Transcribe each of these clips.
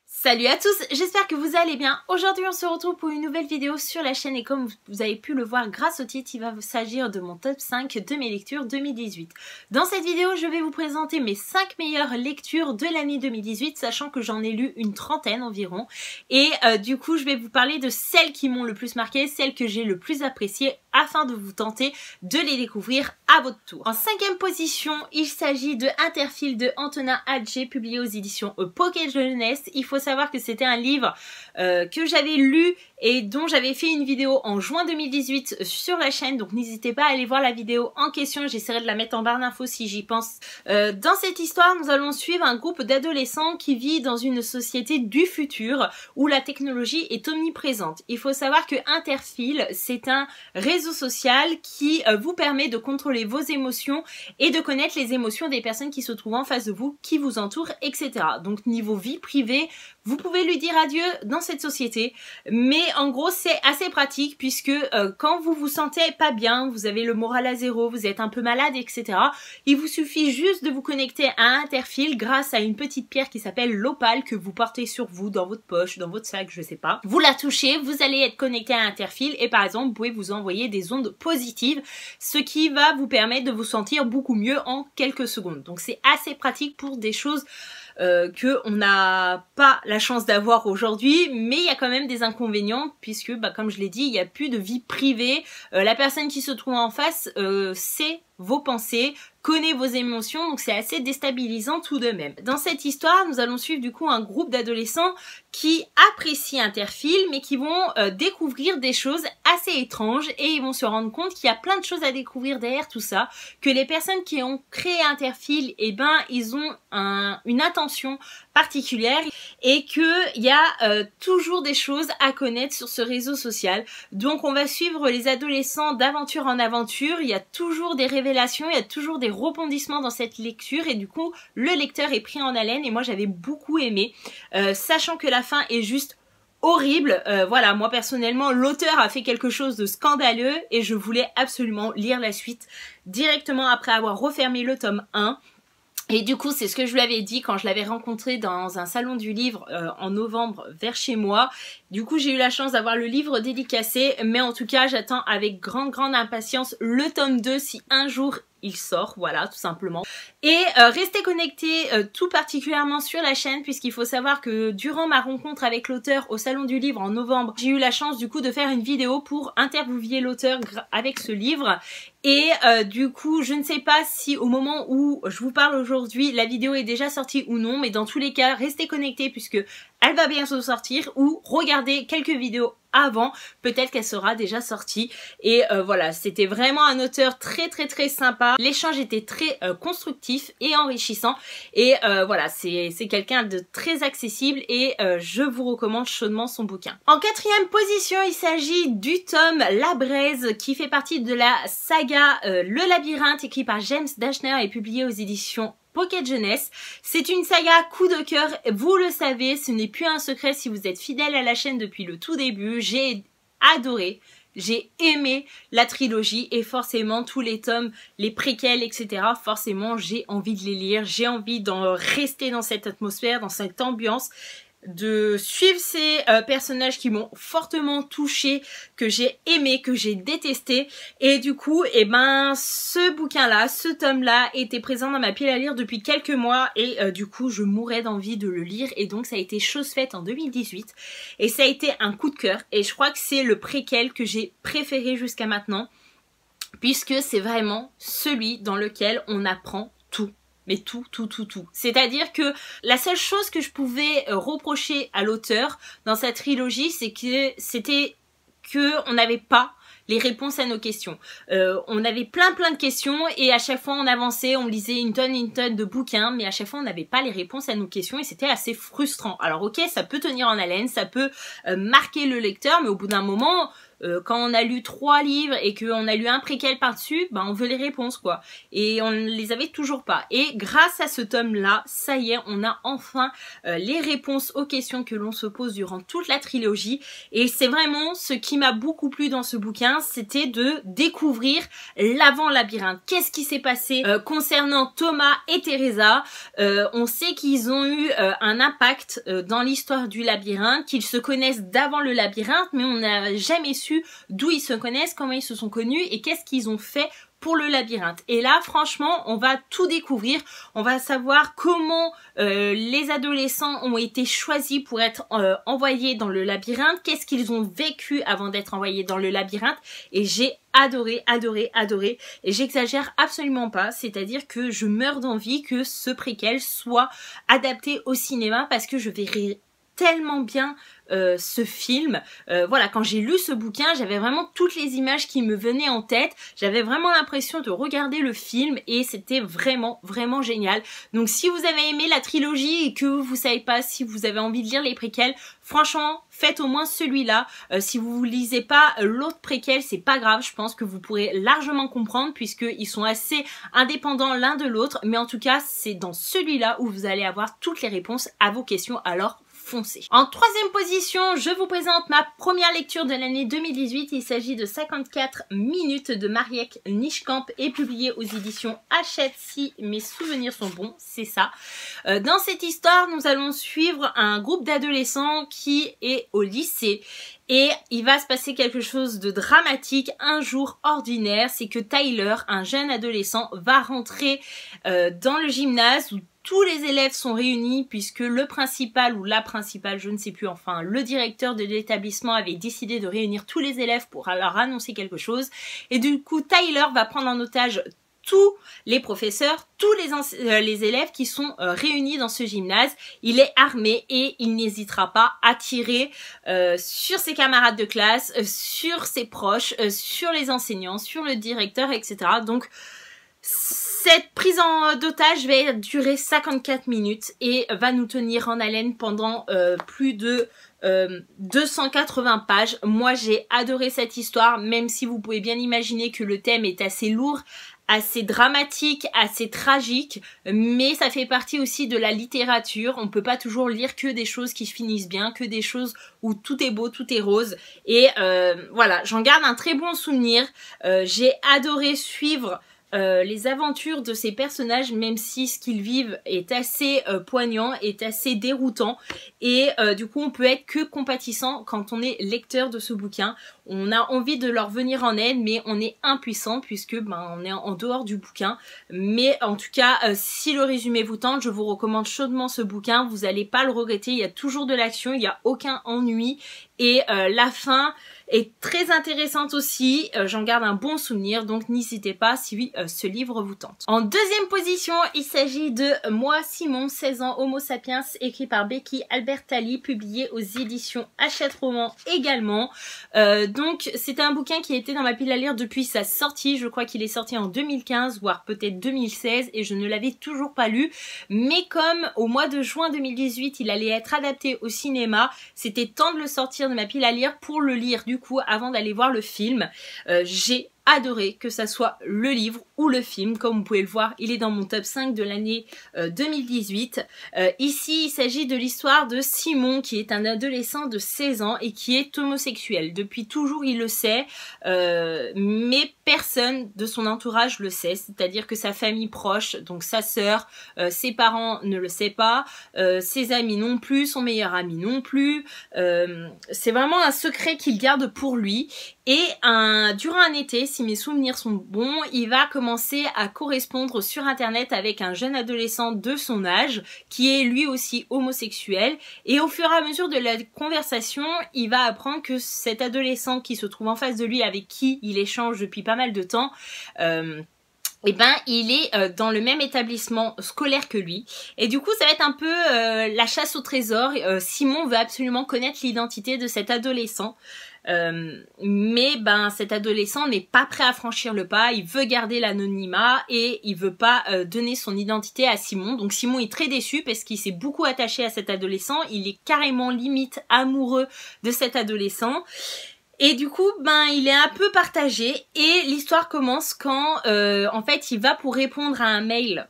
Salut à tous, j'espère que vous allez bien. Aujourd'hui on se retrouve pour une nouvelle vidéo sur la chaîne et comme vous avez pu le voir grâce au titre, il va s'agir de mon top 5 de mes lectures 2018. Dans cette vidéo, je vais vous présenter mes 5 meilleures lectures de l'année 2018, sachant que j'en ai lu une trentaine environ. Et du coup, je vais vous parler de celles qui m'ont le plus marqué, celles que j'ai le plus appréciées, afin de vous tenter de les découvrir à votre tour. En 5e position, il s'agit de Interfile de Antonin Adjé, publié aux éditions Pocket Jeunesse. Il faut savoir que c'était un livre que j'avais lu et dont j'avais fait une vidéo en juin 2018 sur la chaîne, donc n'hésitez pas à aller voir la vidéo en question, j'essaierai de la mettre en barre d'infos si j'y pense. Dans cette histoire, nous allons suivre un groupe d'adolescents qui vit dans une société du futur où la technologie est omniprésente. Il faut savoir que Interfile, c'est un réseau social qui vous permet de contrôler vos émotions et de connaître les émotions des personnes qui se trouvent en face de vous, qui vous entourent, etc. Donc niveau vie privée, vous pouvez lui dire adieu dans cette société, mais en gros c'est assez pratique puisque quand vous vous sentez pas bien, vous avez le moral à zéro, vous êtes un peu malade, etc. Il vous suffit juste de vous connecter à Interfile grâce à une petite pierre qui s'appelle l'opale que vous portez sur vous, dans votre poche, dans votre sac, je sais pas. Vous la touchez, vous allez être connecté à Interfile et par exemple vous pouvez vous envoyer des ondes positives, ce qui va vous permettre de vous sentir beaucoup mieux en quelques secondes. Donc c'est assez pratique pour des choses que on n'a pas la chance d'avoir aujourd'hui, mais il y a quand même des inconvénients puisque, comme je l'ai dit, il n'y a plus de vie privée. La personne qui se trouve en face sait vos pensées, connaît vos émotions, donc c'est assez déstabilisant tout de même. Dans cette histoire, nous allons suivre du coup un groupe d'adolescents qui apprécient Interfile, mais qui vont découvrir des choses assez étranges et ils vont se rendre compte qu'il y a plein de choses à découvrir derrière tout ça, que les personnes qui ont créé Interfile, ils ont une intention particulière et qu'il y a toujours des choses à connaître sur ce réseau social. Donc on va suivre les adolescents d'aventure en aventure, il y a toujours des révélations, il y a toujours des rebondissements dans cette lecture et du coup le lecteur est pris en haleine et moi j'avais beaucoup aimé, sachant que la fin est juste horrible. Voilà, moi personnellement l'auteur a fait quelque chose de scandaleux et je voulais absolument lire la suite directement après avoir refermé le tome 1. Et du coup, c'est ce que je lui avais dit quand je l'avais rencontré dans un salon du livre en novembre vers chez moi. Du coup, j'ai eu la chance d'avoir le livre dédicacé, mais en tout cas, j'attends avec grande impatience le tome 2 si un jour il sort, voilà, tout simplement. Et restez connectés tout particulièrement sur la chaîne puisqu'il faut savoir que durant ma rencontre avec l'auteur au salon du livre en novembre, j'ai eu la chance du coup de faire une vidéo pour interviewer l'auteur avec ce livre. Et du coup, je ne sais pas si au moment où je vous parle aujourd'hui, la vidéo est déjà sortie ou non, mais dans tous les cas, restez connectés puisque elle va bientôt sortir ou regardez quelques vidéos avant, peut-être qu'elle sera déjà sortie. Et voilà, c'était vraiment un auteur très sympa. L'échange était très constructif et enrichissant. Et voilà, c'est quelqu'un de très accessible et je vous recommande chaudement son bouquin. En 4e position, il s'agit du tome La Braise qui fait partie de la saga Le Labyrinthe, écrit par James Dashner et publié aux éditions Pocket Jeunesse. C'est une saga coup de cœur, vous le savez, ce n'est plus un secret si vous êtes fidèle à la chaîne depuis le tout début. J'ai adoré, j'ai aimé la trilogie et forcément tous les tomes, les préquels, etc. Forcément, j'ai envie de les lire, j'ai envie d'en rester dans cette atmosphère, dans cette ambiance, de suivre ces personnages qui m'ont fortement touchée, que j'ai aimé, que j'ai détesté. Et du coup, ce bouquin-là, ce tome-là était présent dans ma pile à lire depuis quelques mois et du coup, je mourais d'envie de le lire et donc ça a été chose faite en 2018 et ça a été un coup de cœur et je crois que c'est le préquel que j'ai préféré jusqu'à maintenant puisque c'est vraiment celui dans lequel on apprend tout. Mais tout. C'est-à-dire que la seule chose que je pouvais reprocher à l'auteur dans sa trilogie, c'était que on n'avait pas les réponses à nos questions. On avait plein de questions et à chaque fois on avançait, on lisait une tonne de bouquins, mais à chaque fois on n'avait pas les réponses à nos questions et c'était assez frustrant. Alors ok, ça peut tenir en haleine, ça peut marquer le lecteur, mais au bout d'un moment, quand on a lu 3 livres et qu'on a lu un préquel par-dessus, ben on veut les réponses quoi. Et on ne les avait toujours pas. Et grâce à ce tome-là, ça y est, on a enfin les réponses aux questions que l'on se pose durant toute la trilogie. Et c'est vraiment ce qui m'a beaucoup plu dans ce bouquin, c'était de découvrir l'avant-labyrinthe. Qu'est-ce qui s'est passé concernant Thomas et Teresa? On sait qu'ils ont eu un impact dans l'histoire du labyrinthe, qu'ils se connaissent d'avant le labyrinthe, mais on n'a jamais su d'où ils se connaissent, comment ils se sont connus et qu'est-ce qu'ils ont fait pour le labyrinthe. Et là, franchement, on va tout découvrir. On va savoir comment les adolescents ont été choisis pour être envoyés dans le labyrinthe, qu'est-ce qu'ils ont vécu avant d'être envoyés dans le labyrinthe. Et j'ai adoré, adoré, adoré. Et j'exagère absolument pas. C'est-à-dire que je meurs d'envie que ce préquel soit adapté au cinéma parce que je verrai tellement bien ce film. Voilà, quand j'ai lu ce bouquin, j'avais vraiment toutes les images qui me venaient en tête. J'avais vraiment l'impression de regarder le film et c'était vraiment, vraiment génial. Donc si vous avez aimé la trilogie et que vous savez pas si vous avez envie de lire les préquels, franchement, faites au moins celui-là. Si vous lisez pas l'autre préquel, c'est pas grave. Je pense que vous pourrez largement comprendre puisqu'ils sont assez indépendants l'un de l'autre. Mais en tout cas, c'est dans celui-là où vous allez avoir toutes les réponses à vos questions. Alors, foncez. En troisième position, je vous présente ma première lecture de l'année 2018. Il s'agit de 54 minutes de Marieke Nijkamp et publié aux éditions Hachette si mes souvenirs sont bons, c'est ça. Dans cette histoire, nous allons suivre un groupe d'adolescents qui est au lycée. Et il va se passer quelque chose de dramatique, un jour ordinaire, c'est que Tyler, un jeune adolescent, va rentrer dans le gymnase où tous les élèves sont réunis puisque le principal ou la principale, je ne sais plus, enfin le directeur de l'établissement avait décidé de réunir tous les élèves pour leur annoncer quelque chose. Et du coup, Tyler va prendre en otage tous les professeurs, tous les élèves qui sont réunis dans ce gymnase. Il est armé et il n'hésitera pas à tirer sur ses camarades de classe, sur ses proches, sur les enseignants, sur le directeur, etc. Donc, cette prise en d'otage va durer 54 minutes et va nous tenir en haleine pendant plus de 280 pages. Moi, j'ai adoré cette histoire, même si vous pouvez bien imaginer que le thème est assez lourd, assez dramatique, assez tragique, mais ça fait partie aussi de la littérature. On peut pas toujours lire que des choses qui finissent bien, que des choses où tout est beau, tout est rose. Et voilà, j'en garde un très bon souvenir. J'ai adoré suivre les aventures de ces personnages, même si ce qu'ils vivent est assez poignant, est assez déroutant, et du coup on peut être que compatissant quand on est lecteur de ce bouquin. On a envie de leur venir en aide, mais on est impuissant puisque on est en dehors du bouquin. Mais en tout cas, si le résumé vous tente, je vous recommande chaudement ce bouquin. Vous n'allez pas le regretter, il y a toujours de l'action, il n'y a aucun ennui, et la fin est très intéressante aussi. J'en garde un bon souvenir, donc n'hésitez pas si ce livre vous tente. En deuxième position, il s'agit de Moi, Simon, 16 ans, Homo sapiens, écrit par Becky Albertalli, publié aux éditions Hachette Roman également. Donc c'est un bouquin qui était dans ma pile à lire depuis sa sortie. Je crois qu'il est sorti en 2015, voire peut-être 2016, et je ne l'avais toujours pas lu. Mais comme au mois de juin 2018, il allait être adapté au cinéma, c'était temps de le sortir de ma pile à lire pour le lire du coup avant d'aller voir le film. J'ai adoré que ça soit le livre ou le film. Comme vous pouvez le voir, il est dans mon top 5 de l'année 2018. Ici, il s'agit de l'histoire de Simon, qui est un adolescent de 16 ans et qui est homosexuel. Depuis toujours, il le sait, mais personne de son entourage le sait. C'est-à-dire que sa famille proche, donc sa sœur, ses parents ne le savent pas, ses amis non plus, son meilleur ami non plus. C'est vraiment un secret qu'il garde pour lui. Et durant un été, si mes souvenirs sont bons, il va commencer à correspondre sur internet avec un jeune adolescent de son âge qui est lui aussi homosexuel, et au fur et à mesure de la conversation, il va apprendre que cet adolescent qui se trouve en face de lui, avec qui il échange depuis pas mal de temps, eh ben, il est dans le même établissement scolaire que lui. Et du coup, ça va être un peu la chasse au trésor. Simon veut absolument connaître l'identité de cet adolescent. Mais cet adolescent n'est pas prêt à franchir le pas, il veut garder l'anonymat et il veut pas donner son identité à Simon. Donc Simon est très déçu parce qu'il s'est beaucoup attaché à cet adolescent, il est carrément limite amoureux de cet adolescent. Et du coup, ben, il est un peu partagé et l'histoire commence quand, en fait, il va pour répondre à un mail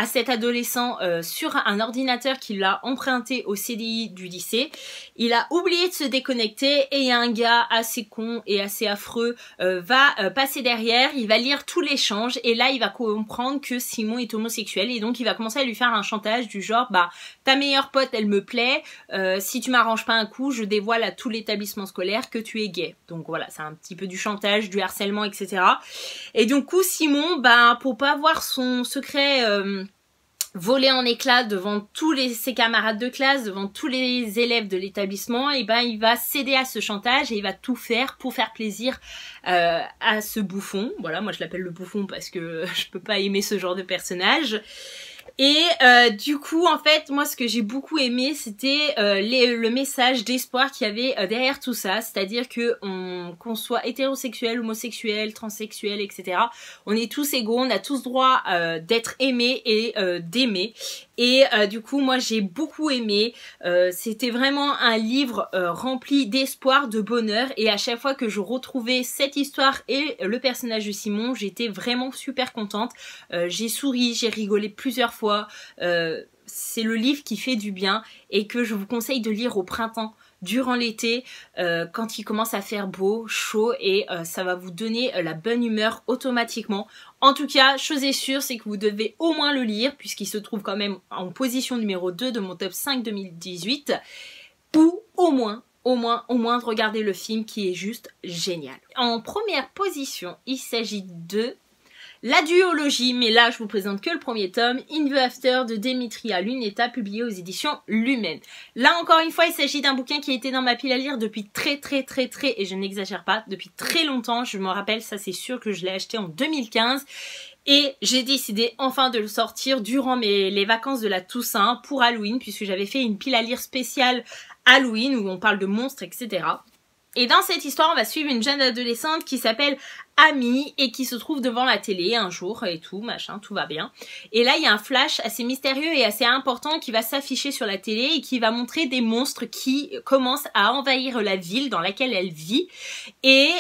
à cet adolescent sur un ordinateur qu'il a emprunté au CDI du lycée. Il a oublié de se déconnecter et il y a un gars assez con et assez affreux va passer derrière, il va lire tout l'échange et là il va comprendre que Simon est homosexuel et donc il va commencer à lui faire un chantage du genre bah ta meilleure pote elle me plaît, si tu m'arranges pas un coup je dévoile à tout l'établissement scolaire que tu es gay. Donc voilà, c'est un petit peu du chantage, du harcèlement, etc. Et du coup Simon, bah pour pas voir son secret volé en éclats devant ses camarades de classe, devant tous les élèves de l'établissement, et ben il va céder à ce chantage et il va tout faire pour faire plaisir à ce bouffon. Voilà, moi je l'appelle le bouffon parce que je peux pas aimer ce genre de personnage. Et du coup, en fait, moi, ce que j'ai beaucoup aimé, c'était le message d'espoir qu'il y avait derrière tout ça. C'est-à-dire que qu'on soit hétérosexuel, homosexuel, transsexuel, etc. On est tous égaux, on a tous droit d'être aimés et d'aimer. Et du coup, moi, j'ai beaucoup aimé. C'était vraiment un livre rempli d'espoir, de bonheur. Et à chaque fois que je retrouvais cette histoire et le personnage de Simon, j'étais vraiment super contente. J'ai souri, j'ai rigolé plusieurs fois. C'est le livre qui fait du bien et que je vous conseille de lire au printemps, durant l'été, quand il commence à faire beau, chaud et ça va vous donner la bonne humeur automatiquement. En tout cas, chose est sûre, c'est que vous devez au moins le lire puisqu'il se trouve quand même en position numéro 2 de mon top 5 2018 ou au moins de regarder le film qui est juste génial. En première position, il s'agit de la duologie, mais là je vous présente que le premier tome, In the After de Demetria Luneta, publié aux éditions Lumen. Là encore une fois, il s'agit d'un bouquin qui a été dans ma pile à lire depuis très, et je n'exagère pas, depuis très longtemps. Je me rappelle, ça c'est sûr que je l'ai acheté en 2015. Et j'ai décidé enfin de le sortir durant les vacances de la Toussaint pour Halloween, puisque j'avais fait une pile à lire spéciale Halloween où on parle de monstres, etc. Et dans cette histoire, on va suivre une jeune adolescente qui s'appelle Amy et qui se trouve devant la télé un jour et tout, machin, tout va bien. Et là, il y a un flash assez mystérieux et assez important qui va s'afficher sur la télé et qui va montrer des monstres qui commencent à envahir la ville dans laquelle elle vit. Et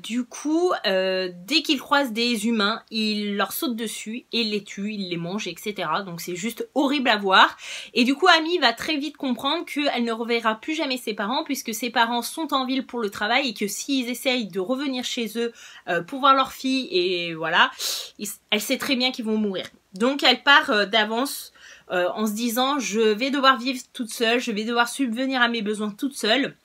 du coup, dès qu'ils croisent des humains, ils leur sautent dessus et les tuent, ils les mangent, etc. Donc c'est juste horrible à voir. Et du coup, Amy va très vite comprendre qu'elle ne reverra plus jamais ses parents puisque ses parents sont en ville pour le travail et que s'ils essayent de revenir chez eux pour voir leur fille et voilà, elle sait très bien qu'ils vont mourir. Donc elle part d'avance en se disant je vais devoir vivre toute seule, je vais devoir subvenir à mes besoins toute seule.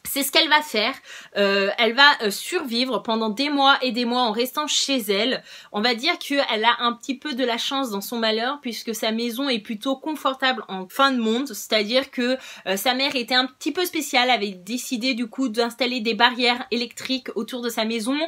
C'est ce qu'elle va faire, elle va survivre pendant des mois et des mois en restant chez elle. On va dire qu'elle a un petit peu de la chance dans son malheur puisque sa maison est plutôt confortable en fin de monde, c'est-à-dire que sa mère était un petit peu spéciale, avait décidé du coup d'installer des barrières électriques autour de sa maison,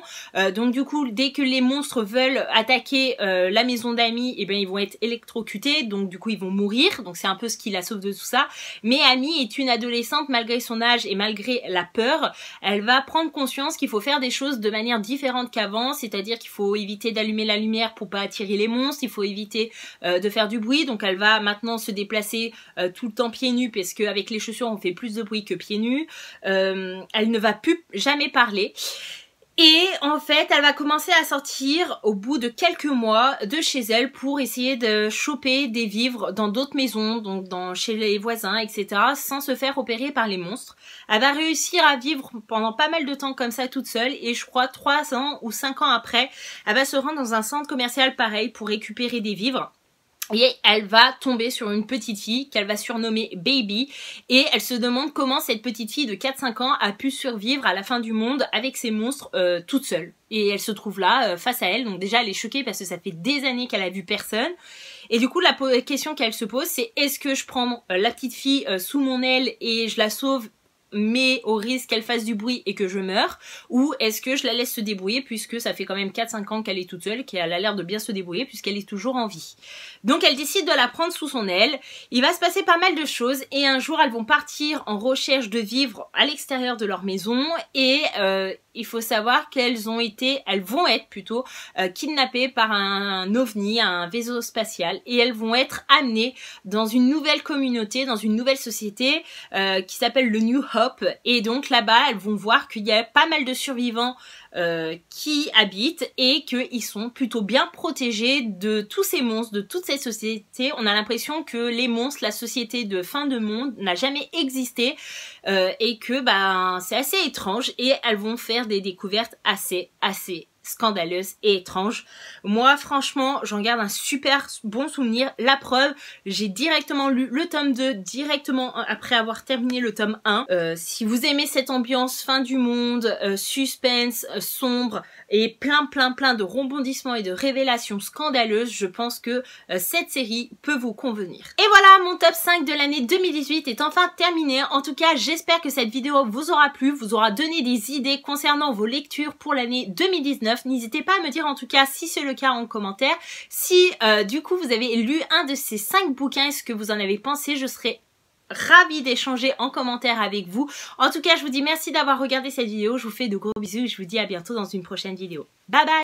donc du coup dès que les monstres veulent attaquer la maison d'Amy, eh bien ils vont être électrocutés, donc du coup ils vont mourir, donc c'est un peu ce qui la sauve de tout ça. Mais Amy est une adolescente malgré son âge et malgré la peur, elle va prendre conscience qu'il faut faire des choses de manière différente qu'avant, c'est-à-dire qu'il faut éviter d'allumer la lumière pour pas attirer les monstres, il faut éviter de faire du bruit, donc elle va maintenant se déplacer tout le temps pieds nus parce qu'avec les chaussures on fait plus de bruit que pieds nus, elle ne va plus jamais parler. Et en fait, elle va commencer à sortir au bout de quelques mois de chez elle pour essayer de choper des vivres dans d'autres maisons, donc chez les voisins, etc., sans se faire opérer par les monstres. Elle va réussir à vivre pendant pas mal de temps comme ça toute seule et je crois 3 ans ou 5 ans après, elle va se rendre dans un centre commercial pareil pour récupérer des vivres. Et elle va tomber sur une petite fille qu'elle va surnommer Baby et elle se demande comment cette petite fille de 4-5 ans a pu survivre à la fin du monde avec ces monstres toute seule. Et elle se trouve là face à elle, donc déjà elle est choquée parce que ça fait des années qu'elle a vu personne. Et du coup la question qu'elle se pose c'est est-ce que je prends la petite fille sous mon aile et je la sauve mais au risque qu'elle fasse du bruit et que je meure, ou est-ce que je la laisse se débrouiller puisque ça fait quand même 4-5 ans qu'elle est toute seule, qu'elle a l'air de bien se débrouiller puisqu'elle est toujours en vie. Donc elle décide de la prendre sous son aile, il va se passer pas mal de choses et un jour elles vont partir en recherche de vivres à l'extérieur de leur maison et il faut savoir elles vont être plutôt kidnappées par un ovni, un vaisseau spatial et elles vont être amenées dans une nouvelle communauté, dans une nouvelle société qui s'appelle le New Hope. Europe et donc là-bas elles vont voir qu'il y a pas mal de survivants qui habitent et qu'ils sont plutôt bien protégés de tous ces monstres, de toute cette société. On a l'impression que les monstres, la société de fin de monde n'a jamais existé et que c'est assez étrange et elles vont faire des découvertes assez scandaleuse et étrange. Moi, franchement, j'en garde un super bon souvenir. La preuve, j'ai directement lu le tome 2 directement après avoir terminé le tome 1. Si vous aimez cette ambiance fin du monde, suspense, sombre et plein de rebondissements et de révélations scandaleuses, je pense que cette série peut vous convenir. Et voilà, mon top 5 de l'année 2018 est enfin terminé. En tout cas, j'espère que cette vidéo vous aura plu, vous aura donné des idées concernant vos lectures pour l'année 2019. N'hésitez pas à me dire en tout cas si c'est le cas en commentaire. Si du coup vous avez lu un de ces 5 bouquins et ce que vous en avez pensé, je serais ravie d'échanger en commentaire avec vous. En tout cas, je vous dis merci d'avoir regardé cette vidéo. Je vous fais de gros bisous et je vous dis à bientôt dans une prochaine vidéo. Bye bye!